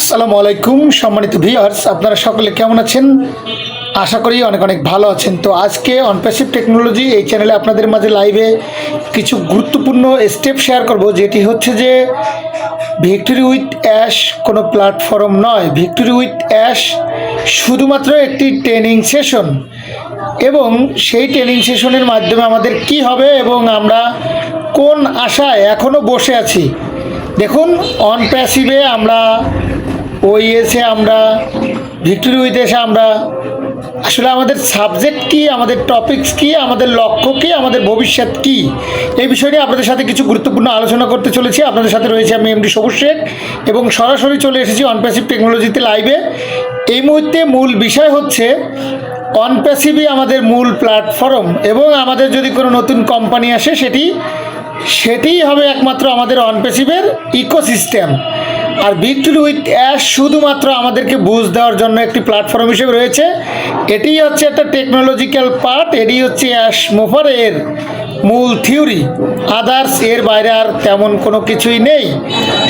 আসসালামু আলাইকুম সম্মানিত ভিউয়ার্স, আপনারা সকলে কেমন আছেন? আশা করি অনেক অনেক ভালো আছেন। তো আজকে অনপ্যাসিভ টেকনোলজি এই চ্যানেলে আপনাদের মাঝে লাইভে কিছু গুরুত্বপূর্ণ স্টেপ শেয়ার করব, যেটি হচ্ছে যে ভিক্টোরি উইথ অ্যাশ কোনো প্ল্যাটফর্ম নয়। ভিক্টোরি উইথ অ্যাশ শুধুমাত্র একটি ট্রেনিং সেশন, এবং সেই ট্রেনিং সেশনের মাধ্যমে আমাদের কি হবে এবং আমরা কোন আশায় এখনও বসে আছি। দেখুন, অনপ্যাসিভে আমরা ওইএসে আমরা ভিক্টোরি উইথ এসে আমরা আসলে আমাদের সাবজেক্ট কি, আমাদের টপিকস কি, আমাদের লক্ষ্য কি, আমাদের ভবিষ্যৎ কি, এই বিষয়টি আপনাদের সাথে কিছু গুরুত্বপূর্ণ আলোচনা করতে চলেছি। আপনাদের সাথে রয়েছে আমি এমডি সবুজ শেখ, এবং সরাসরি চলে এসেছি অনপ্যাসিভ টেকনোলজিতে লাইভে। এই মুহূর্তে মূল বিষয় হচ্ছে অনপ্যাসিভই আমাদের মূল প্ল্যাটফর্ম, এবং আমাদের যদি কোনো নতুন কোম্পানি আসে সেটিই হবে একমাত্র আমাদের অনপ্যাসিভের ইকোসিস্টেম। আর ভিক্টোরি উইথ অ্যাশ শুধুমাত্র আমাদেরকে বুঝ দেওয়ার জন্য একটি প্ল্যাটফর্ম হিসেবে রয়েছে। এটিই হচ্ছে একটা টেকনোলজিক্যাল পার্ট, এটি হচ্ছে অ্যাশ মুভার এর মূল থিওরি। আদার্স এর বাইরে আর তেমন কোনো কিছুই নেই।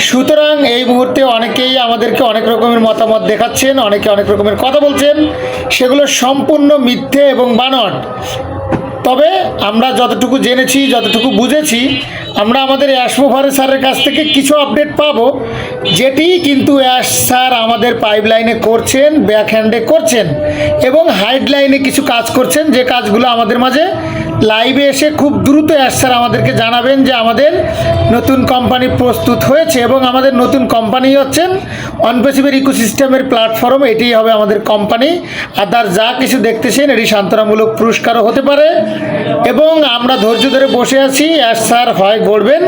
সুতরাং এই মুহূর্তে অনেকেই আমাদেরকে অনেক রকমের মতামত দেখাচ্ছেন, অনেকে অনেক রকমের কথা বলছেন, সেগুলো সম্পূর্ণ মিথ্যে এবং বানোয়াট। তবে আমরা যতটুকু জেনেছি, যতটুকু বুঝেছি, আমরা আমাদের অ্যাশ মুভার স্যারের কাছ থেকে কিছু আপডেট পাবো, যেটি কিন্তু অ্যাশ স্যার আমাদের পাইপলাইনে করছেন, ব্যাক হ্যান্ডে করছেন, এবং হাইড লাইনে কিছু কাজ করছেন, যে কাজগুলো আমাদের মাঝে লাইভে এসে খুব দ্রুত অ্যাশ স্যার আমাদেরকে জানাবেন যে আমাদের নতুন কোম্পানি প্রস্তুত হয়েছে, এবং আমাদের নতুন কোম্পানি হচ্ছেন অনপ্যাসিভের ইকোসিস্টেমের প্ল্যাটফর্ম। এটিই হবে আমাদের কোম্পানি। আদার যা কিছু দেখতেছেন এটি সান্ত্বনামূলক পুরস্কারও হতে পারে, এবং আমরা ধৈর্য ধরে বসে আছি। অ্যাশ স্যার হয় গড়বেন,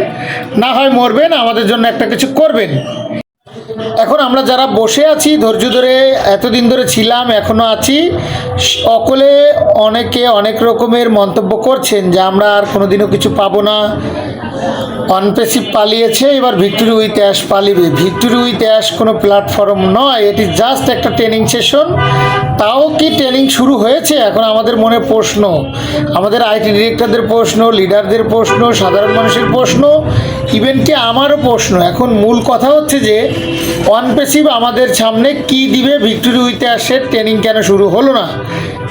না হয় মরবেন, আমাদের জন্য একটা কিছু করবেন। এখন আমরা যারা বসে আছি ধৈর্য ধরে, এতদিন ধরে ছিলাম, এখনও আছি, সকলে অনেকে অনেক রকমের মন্তব্য করছেন যে আমরা আর কোনোদিনও কিছু পাবো না, অনপ্যাসিভ পালিয়েছে, এবার ভিক্টোরি উইথ অ্যাশ পালিবে। ভিক্টোরি উইথ অ্যাশ কোনো প্ল্যাটফর্ম নয়, এটি জাস্ট একটা ট্রেনিং সেশন। তাও কি ট্রেনিং শুরু হয়েছে? এখন আমাদের মনে প্রশ্ন, আমাদের আইটি ডিরেক্টরদের প্রশ্ন, লিডারদের প্রশ্ন, সাধারণ মানুষের প্রশ্ন, ইভেন কি আমারও প্রশ্ন। এখন মূল কথা হচ্ছে যে অনপ্যাসিভ আমাদের সামনে কি দিবে? ভিক্টোরি উইথ অ্যাশের ট্রেনিং কেন শুরু হলো না?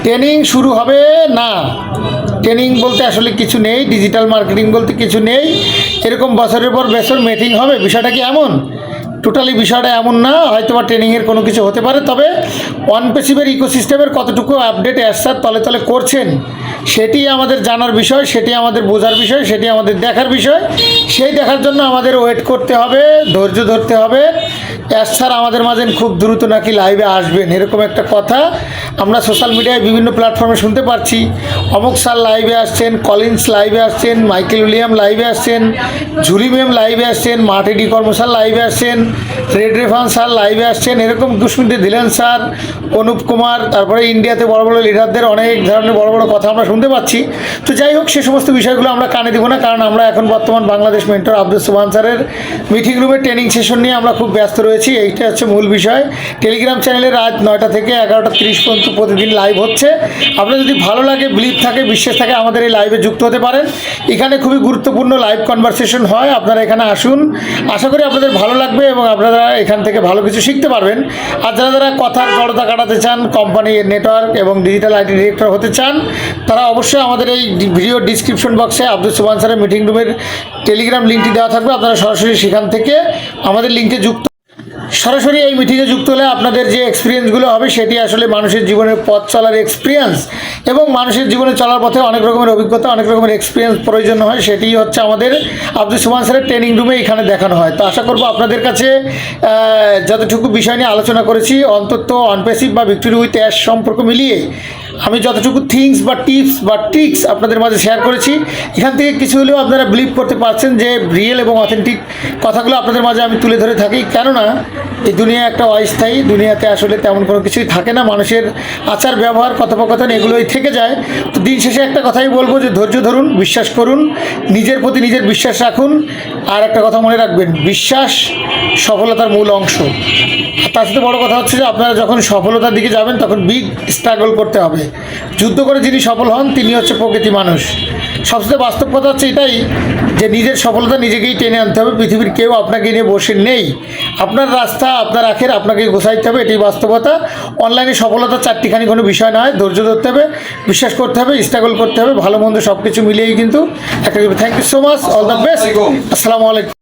ট্রেনিং শুরু হবে না। ট্রেনিং বলতে আসলে কিছু নেই, ডিজিটাল মার্কেটিং বলতে কিছু নেই। এরকম বছরের পর বছর মিটিং হবে, বিষয়টা কি এমন? টোটালি বিষয়টা এমন না। হয়তো বা ট্রেনিংয়ের কোনো কিছু হতে পারে, তবে অনপ্যাসিভের ইকোসিস্টেমের কতটুকু আপডেট অ্যাসার তলে তলে করছেন সেটি আমাদের জানার বিষয়, সেটি আমাদের বোঝার বিষয়, সেটি আমাদের দেখার বিষয়। সেই দেখার জন্য আমাদের ওয়েট করতে হবে, ধৈর্য ধরতে হবে। স্যার আমাদের মাঝে খুব দ্রুত নাকি লাইভে আসবেন, এরকম একটা কথা আমরা সোশ্যাল মিডিয়ায় বিভিন্ন প্ল্যাটফর্মে শুনতে পাচ্ছি। অমুক স্যার লাইভে আসছেন, কলিন্স লাইভে আসছেন, মাইকেল উইলিয়াম লাইভে আসছেন, ঝুলি ম্যাম লাইভে আসছেন, মার্টি ডি কর্ম স্যার লাইভে আসছেন, রেড রেফান স্যার লাইভে আসছেন, এরকম দুষ্মিতে দিলেন স্যার, অনুপ কুমার, তারপরে ইন্ডিয়াতে বড় বড় লিডারদের অনেক ধরনের বড় বড় কথা আমরা শুনতে পাচ্ছি। তো যাই হোক, সে সমস্ত বিষয়গুলো আমরা কানে দিব না, কারণ আমরা এখন বর্তমান বাংলাদেশ মেন্টর আব্দুল সুবহান স্যারের মিটিং রুমে ট্রেনিং সেশন নিয়ে আমরা খুব ব্যস্ত রয়েছি। এইটা হচ্ছে মূল বিষয়। টেলিগ্রাম চ্যানেলে রাত 9টা থেকে 11টা 30 পর্যন্ত প্রতিদিন লাইভ হচ্ছে। আপনার যদি ভালো লাগে, বিলিভ থাকে, বিশ্বাস থাকে, আমাদের এই লাইভে যুক্ত হতে পারেন। এখানে খুবই গুরুত্বপূর্ণ লাইভ কনভারসেশন হয়, আপনারা এখানে আসুন। আশা করি আপনাদের ভালো লাগবে এবং আপনারা এখান থেকে ভালো কিছু শিখতে পারবেন। আর যারা কথার জড়তা কাটাতে চান, কোম্পানির নেটওয়ার্ক এবং ডিজিটাল আইটি ডিরেক্টর হতে চান, তারা অবশ্যই আমাদের এই ভিডিও ডিসক্রিপশন বক্সে আব্দুল সুবহান স্যারের মিটিং রুমের টেলিগ্রাম লিঙ্কটি দেওয়া থাকবে। আপনারা সরাসরি সেখান থেকে আমাদের লিঙ্কে সরাসরি এই মিটিংয়ে যুক্ত হলে আপনাদের যে এক্সপিরিয়েন্সগুলো হবে সেটি আসলে মানুষের জীবনের পথ চলার এক্সপিরিয়েন্স, এবং মানুষের জীবনে চলার পথে অনেক রকমের অভিজ্ঞতা, অনেক রকমের এক্সপিরিয়েন্স প্রয়োজন হয়। সেটি হচ্ছে আমাদের আব্দুল সুবহান স্যারের ট্রেনিং রুমে এখানে দেখানো হয়। তো আশা করব আপনাদের কাছে যতটুকু বিষয় নিয়ে আলোচনা করেছি, অন্তত অনপ্যাসিভ বা ভিক্টোরি উইথ অ্যাশ সম্পর্ক মিলিয়ে আমি যতটুকু থিংস বা টিপস বা ট্রিক্স আপনাদের মাঝে শেয়ার করেছি, এখান থেকে কিছু হলেও আপনারা বিলিভ করতে পারছেন যে রিয়েল এবং অথেন্টিক কথাগুলো আপনাদের মাঝে আমি তুলে ধরে থাকি। কেননা এই দুনিয়া একটা অস্থায়ী, দুনিয়াতে আসলে তেমন কোনো কিছুই থাকে না। মানুষের আচার ব্যবহার, কথোপকথন এগুলোই থেকে যায়। তো দিন শেষে একটা কথাই বলবো যে ধৈর্য ধরুন, বিশ্বাস করুন, নিজের প্রতি নিজের বিশ্বাস রাখুন। আর একটা কথা মনে রাখবেন, বিশ্বাস সফলতার মূল অংশ। আর তার সাথে বড় কথা হচ্ছে যে আপনারা যখন সফলতার দিকে যাবেন তখন বিগ স্ট্রাগল করতে হবে। যুদ্ধ করে যিনি সফল হন তিনি হচ্ছে প্রকৃতি মানুষ। সবচেয়ে বাস্তব কথা হচ্ছে এটাই যে নিজের সফলতা নিজেকেই টেনে আনতে হবে, পৃথিবীর কেউ আপনাকে নিয়ে বসে নেই। আপনার রাস্তা আপনার আখের আপনাকে গোছাইতে হবে, এটাই বাস্তবতা। অনলাইনে সফলতা চারটিখানি কোনো বিষয় নয়, ধৈর্য ধরতে হবে, বিশ্বাস করতে হবে, স্ট্রাগল করতে হবে, ভালো মন্দ সব কিছু মিলিয়েই কিন্তু একটা। Thank you so much, all the best, আসসালামু আলাইকুম।